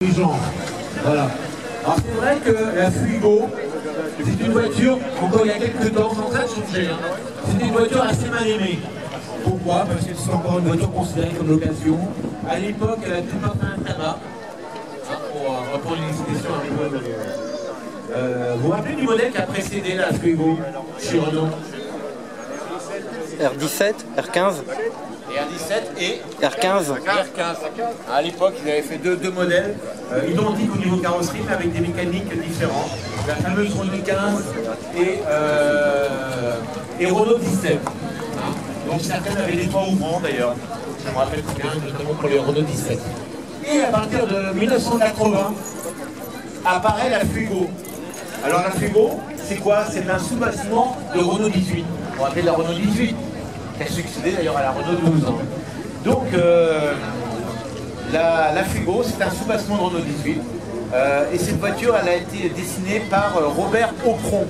Les gens. Voilà. Alors c'est vrai que la Fuego, c'est une voiture, encore il y a quelques temps, c'est en train de changer. Hein. C'était une voiture assez mal aimée. Pourquoi? Parce que c'est encore une voiture considérée comme l'occasion. À l'époque, elle a tout pas fait un tabac. Hein, pour reprendre une expression à l'époque. Vous vous rappelez du modèle qui a précédé la Fuego chez Renault? R17, R15 R17 et R15. R15. À l'époque, ils avaient fait deux modèles identiques au niveau carrosserie, mais avec des mécaniques différentes. La fameuse Renault 15 et Renault 17. Donc certaines avaient des toits ouvrants d'ailleurs. Je me rappelle bien, notamment pour les Renault 17. Et à partir de 1980, apparaît la Fuego. Alors la Fuego, c'est quoi? C'est un sous-bâtiment de Renault 18. On appelle la Renault 18. Qui a succédé d'ailleurs à la Renault 12. Hein. Donc la Fuego, c'est un sous-bâtiment de Renault 18. Et cette voiture, elle a été dessinée par Robert Opron.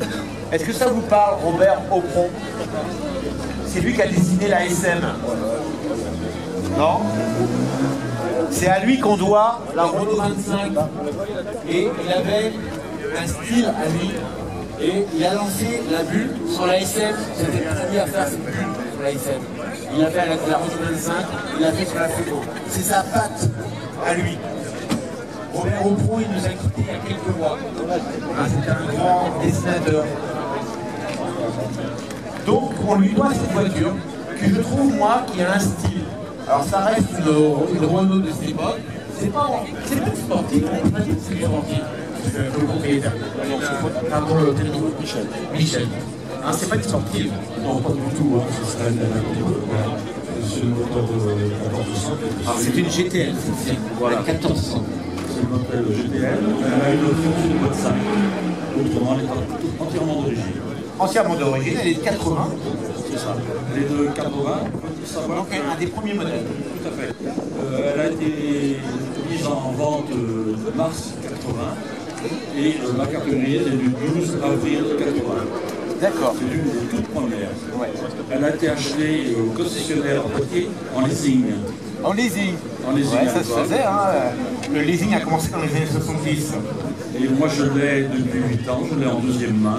Est-ce que ça vous parle, Robert Opron? C'est lui qui a dessiné la SM. Non? C'est à lui qu'on doit la Renault 25. Et il avait un style à lui. Et il a lancé la bulle sur la SM. C'était très bien à faire cette bulle sur la SM. Il a fait la Renault 25, il a fait sur la Fuego. C'est sa patte à lui. Robert Opron, il nous a quittés il y a quelques mois. C'était un grand dessinateur. Donc on lui doit cette voiture que je trouve moi qui a un style. Alors ça reste une Renault de cette époque. C'est pas sportif, mais pas c'est sportif. Le propriétaire. Pardon, le téléphone. Michel. Hein, c'est pas une sportive. Non, pas du tout. Hein. C'est le moteur de 1400. Alors c'est une GTL, voilà. 1400. C'est le moteur GTL. Elle a une fonction de mode 5. Autrement, elle est entièrement d'origine. Entièrement d'origine, elle est de 80. C'est ça. Elle est de 80. Donc un des premiers modèles. Tout à fait. Elle a été mise en vente mars 80. Et la carte grise est du 12 avril 80. D'accord. C'est une des toutes premières. Ouais. Elle a été achetée au concessionnaire Poitiers en leasing. En leasing. En leasing. Ouais, ça se faisait. Hein. Le leasing a commencé dans les années 70. Et moi je l'ai depuis 8 ans, je l'ai en deuxième main.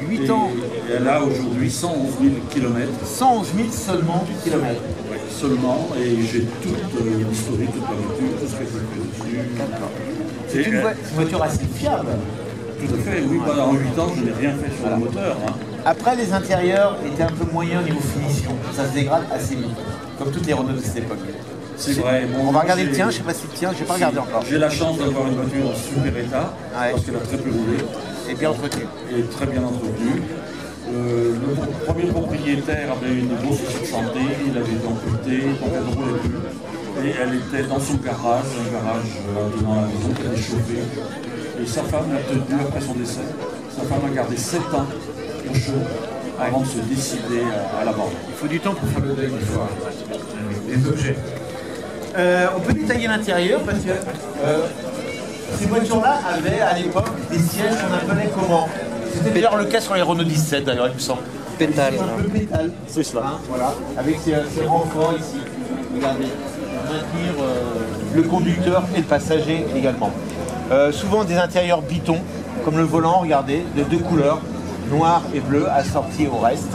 8 ans. Et elle a aujourd'hui 111 000 km. 111 000 seulement kilomètres. Ouais, seulement, et j'ai toute l'historique, toute la voiture, tout ce que je fais dessus. D'accord. C'est une voiture assez fiable. Tout à fait, oui, pendant 8 ans je n'ai rien fait sur le moteur. Hein. Après, les intérieurs étaient un peu moyens au niveau finition. Ça se dégrade assez vite, comme toutes les Renault de cette époque. C'est vrai. Bon, on va regarder le tien, je ne sais pas si le tien, je n'ai pas regardé encore. J'ai la chance d'avoir une voiture en super état, parce qu'elle a très peu roulé. Et bien entretenue. Et très bien entretenue. Le premier propriétaire avait une grosse santé, il avait été amputé, donc elle ne roulait plus. Et elle était dans son garage, un garage devant la maison qui était chauffé. Et sa femme l'a tenue après son décès. Sa femme a gardé 7 ans au chaud avant de se décider à la vente. Il faut du temps pour faire le deuil des fois. Les objets. On peut détailler l'intérieur parce que ces voitures-là avaient à l'époque des sièges qu'on appelait comment? C'était d'ailleurs le cas sur les Renault 17 d'ailleurs, il me semble. Pétale. Un peu pétale. C'est cela. Hein, voilà. Avec ces renforts ici. Regardez. Pour maintenir le conducteur et le passager également. Souvent des intérieurs bitons, comme le volant, regardez, de 2 couleurs, noir et bleu, assortis au reste.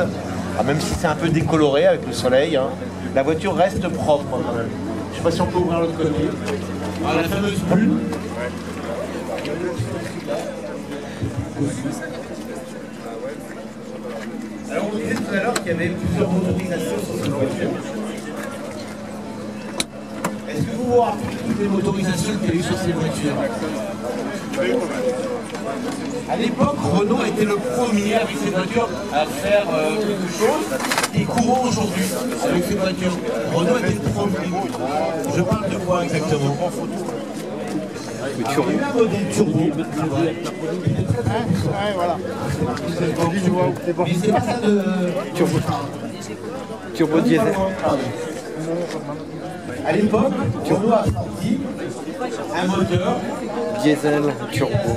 Alors, même si c'est un peu décoloré avec le soleil, hein, la voiture reste propre quand même. Je ne sais pas si on peut ouvrir l'autre côté. Alors, la fameuse bulle. Alors on disait tout à l'heure qu'il y avait plusieurs motorisations sur cette voiture. Est-ce que vous vous rappelez toutes les motorisations qu'il y a eu sur ces voitures? À l'époque, Renault était le premier avec ces voitures à faire quelque chose qui est courant aujourd'hui avec ces voitures. Renault était le premier. Je parle de quoi exactement? Le turbo. Un modèle turbo. Voilà. Mais c'est pas ça de Turbo. Turbo diesel. À l'époque, Renault a sorti un moteur Diesel, turbo.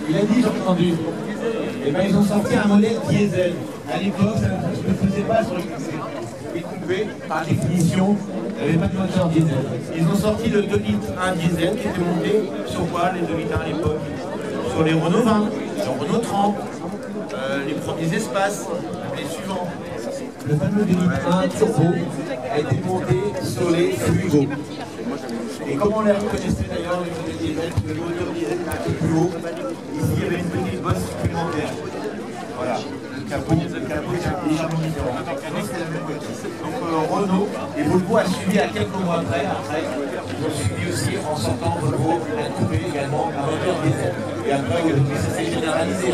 Il a dit, j'ai entendu. Et bien ils ont sorti un modèle diesel. À l'époque, ça ne se faisait pas sur les coupés par définition. Il n'y avait pas de moteur diesel. Ils ont sorti le 2 litres 1 diesel qui était monté sur quoi les 2 litres 1 à l'époque? Sur les Renault 20, sur Renault 30, les premiers espaces, les suivants. Le fameux 2 litres 1 turbo a été monté sur les Fuego. Et comment on les reconnaissait d'ailleurs, les moteurs diesel, parce que le moteur diesel était un peu plus haut. Ici, il y avait une petite bosse supplémentaire. Voilà, le capot est légèrement différent. Mais c'est la même voiture. Donc Renault et Volvo a suivi à quelques mois après, ils ont suivi aussi en sortant Volvo un coupé également, un moteur diesel. Et après, depuis, ça s'est généralisé.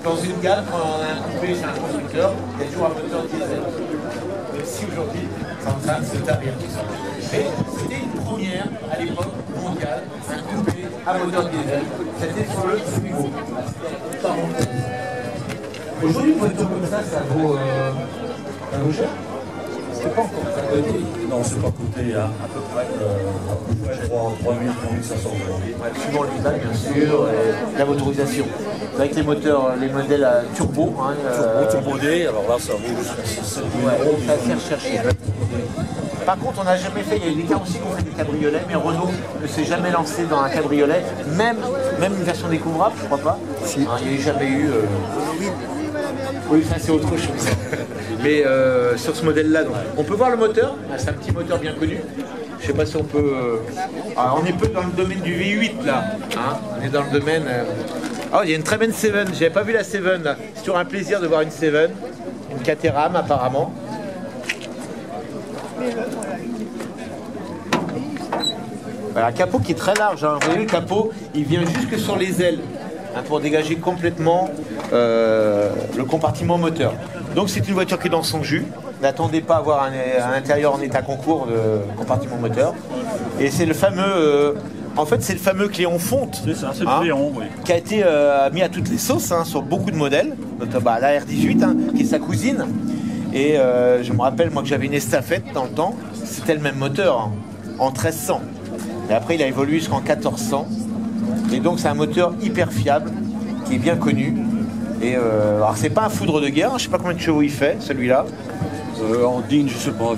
Dans une gamme, quand on a un coupé chez un constructeur, il y a toujours un moteur diesel. Même si aujourd'hui, c'est en train de se tarir tout ça. Mais c'était une première à l'époque mondiale, un coupé à moteur diesel. C'était sur le Fuego. Aujourd'hui, une voiture comme ça vaut cher. C'est pas encore ça coûté. Non, c'est pas coûté à peu près 3 000, 3 500 euros. Suivant le design, bien sûr, et la motorisation. C'est vrai que les moteurs, les modèles turbo. Turbo D, alors là, ça vaut 7 000 euros. C'est assez recherché. Par contre, on n'a jamais fait, il y a des cas aussi qui ont fait des cabriolets, mais Renault ne s'est jamais lancé dans un cabriolet, même une version découvrable, je crois pas. Si. Il n'y a jamais eu. Oui, ça c'est autre chose. Mais sur ce modèle-là, on peut voir le moteur. C'est un petit moteur bien connu. Je ne sais pas si on peut. Alors, on est peu dans le domaine du V8 là. Hein, on est dans le domaine. Oh, il y a une très belle Seven. J'avais pas vu la Seven là. C'est toujours un plaisir de voir une Seven, une Caterham apparemment. Voilà, un capot qui est très large. Hein. Vous voyez, le capot, il vient jusque sur les ailes. Pour dégager complètement le compartiment moteur. Donc c'est une voiture qui est dans son jus. N'attendez pas à avoir un intérieur en état concours de compartiment moteur. Et c'est le fameux, en fait c'est le fameux Cléon fonte. C'est ça, c'est le Cléon, oui. Qui a été mis à toutes les sauces sur beaucoup de modèles, notamment la R18 qui est sa cousine. Et je me rappelle moi que j'avais une estafette dans le temps. C'était le même moteur en 1300. Et après il a évolué jusqu'en 1400. Et donc c'est un moteur hyper fiable, qui est bien connu. Et alors c'est pas un foudre de guerre, je sais pas combien de chevaux il fait, celui-là. En digne, je sais pas.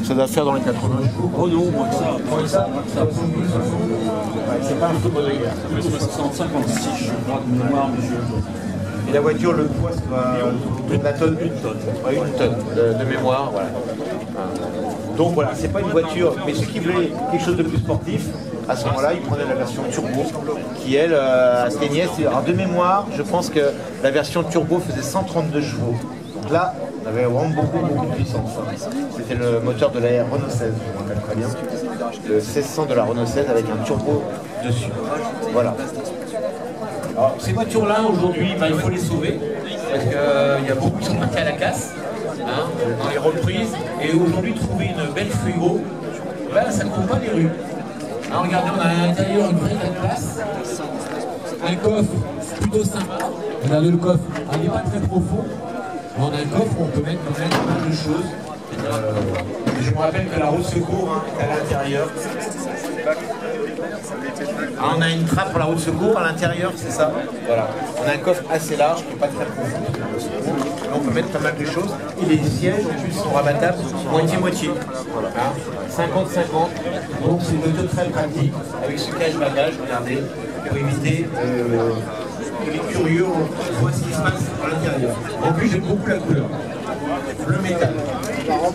Ça doit faire dans les 80 chevaux. Oh non, moins que ça. Moins que ça. C'est pas un foudre de guerre. 56, je crois, de mémoire, mais Et la voiture, le poids, ça va de la tonne. Une tonne. Ouais, une tonne de mémoire, voilà. Donc voilà, c'est pas une voiture, mais ceux qui voulaient quelque chose de plus sportif, à ce moment-là, ils prenaient la version turbo, qui elle atteignait, alors de mémoire, je pense que la version turbo faisait 132 chevaux. Donc là, on avait vraiment beaucoup de puissance. C'était le moteur de la Renault 16, je me rappelle très bien. Le 1600 de la Renault 16 avec un turbo dessus. Voilà. Alors, ces voitures-là, aujourd'hui, il faut les sauver, parce qu'il y a beaucoup qui sont partis à la casse. Dans les reprises, et aujourd'hui trouver une belle Fuego, ça ne court pas les rues. Alors, regardez, on a à l'intérieur une vraie place, un coffre plutôt sympa. Regardez le coffre, il n'est pas très profond, mais on a un coffre où on peut mettre pas mal de choses. Je me rappelle que la roue de secours est à l'intérieur. On a une trappe pour la roue de secours à l'intérieur, c'est ça. Voilà. On a un coffre assez large qui n'est pas très profond. On peut mettre pas mal de choses. Et les sièges en plus sont rabattables moitié-moitié. Voilà. 50-50. Donc c'est une moto très pratique avec ce cache-bagage, regardez, pour éviter que les curieux voient ce qui se passe à l'intérieur. En plus j'aime beaucoup la couleur. Le métal.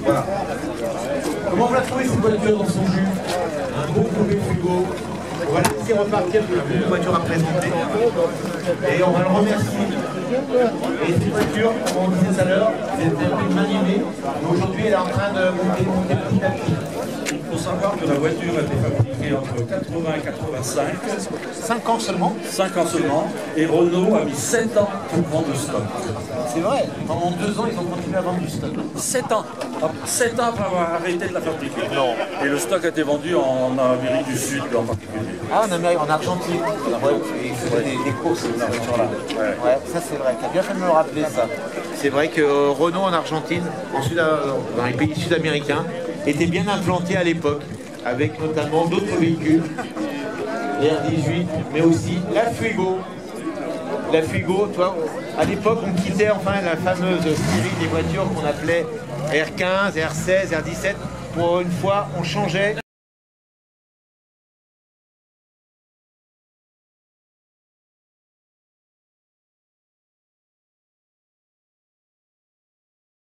Voilà. Comment on l'a trouvé cette voiture dans son jus? Un beau coupé Fuego. On va laisser repartir une voiture à présenter. Et on va le remercier. Et cette voiture, comme on disait tout à l'heure, c'était un peu une animée. Aujourd'hui, elle est en train de monter petit à petit. Il faut savoir que la voiture a été fabriquée entre 80 et 85. 5 ans seulement. 5 ans seulement. Et Renault a mis 7 ans pour prendre le stock. C'est vrai. Pendant 2 ans, ils ont continué à vendre du stock. 7 ans. 7 ans après avoir arrêté de la fabriquer. Non. Et le stock a été vendu en Amérique du Sud en particulier. Ah, en Argentine. Ouais, ils faisaient des courses, cette voiture-là. Ouais, ça c'est vrai. Tu as bien fait de me le rappeler, ça. C'est vrai que Renault en Argentine, dans les pays sud-américains, était bien implanté à l'époque, avec notamment d'autres véhicules, les R18, mais aussi la Fuego. La Fuego, toi, à l'époque, on quittait enfin la fameuse série des voitures qu'on appelait R15, R16, R17, pour une fois, on changeait